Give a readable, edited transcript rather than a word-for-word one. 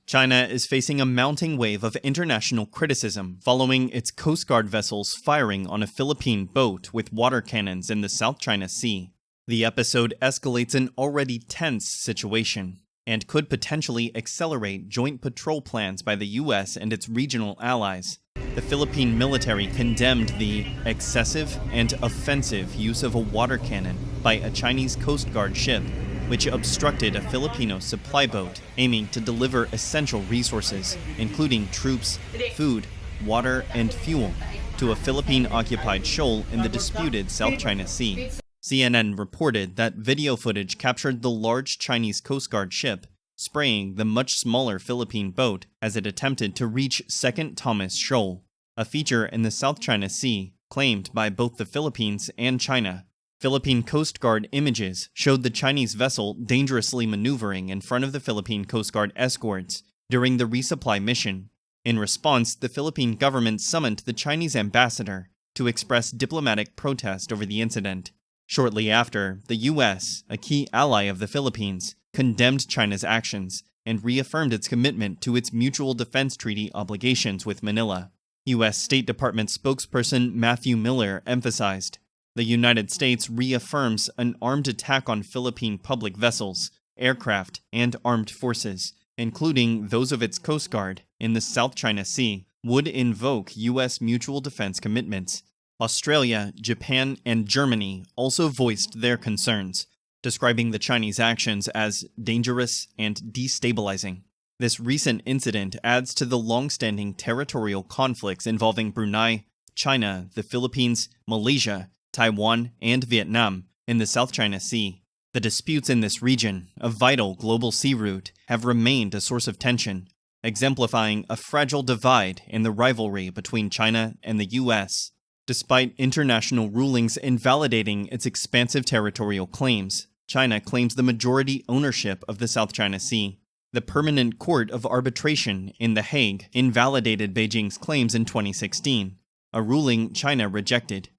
China is facing a mounting wave of international criticism following its Coast Guard vessels firing on a Philippine boat with water cannons in the South China Sea. The episode escalates an already tense situation and could potentially accelerate joint patrol plans by the US and its regional allies. The Philippine military condemned the excessive and offensive use of a water cannon by a Chinese Coast Guard ship, which obstructed a Filipino supply boat aiming to deliver essential resources, including troops, food, water, and fuel, to a Philippine-occupied shoal in the disputed South China Sea. CNN reported that video footage captured the large Chinese Coast Guard ship spraying the much smaller Philippine boat as it attempted to reach Second Thomas Shoal, a feature in the South China Sea claimed by both the Philippines and China. Philippine Coast Guard images showed the Chinese vessel dangerously maneuvering in front of the Philippine Coast Guard escorts during the resupply mission. In response, the Philippine government summoned the Chinese ambassador to express diplomatic protest over the incident. Shortly after, the US, a key ally of the Philippines, condemned China's actions and reaffirmed its commitment to its mutual defense treaty obligations with Manila. US State Department spokesperson Matthew Miller emphasized, "The United States reaffirms an armed attack on Philippine public vessels, aircraft, and armed forces, including those of its Coast Guard, in the South China Sea, would invoke U.S. mutual defense commitments." Australia, Japan, and Germany also voiced their concerns, describing the Chinese actions as dangerous and destabilizing. This recent incident adds to the long-standing territorial conflicts involving Brunei, China, the Philippines, Malaysia, Taiwan, and Vietnam in the South China Sea. The disputes in this region, a vital global sea route, have remained a source of tension, exemplifying a fragile divide in the rivalry between China and the US. Despite international rulings invalidating its expansive territorial claims, China claims the majority ownership of the South China Sea. The Permanent Court of Arbitration in The Hague invalidated Beijing's claims in 2016, a ruling China rejected.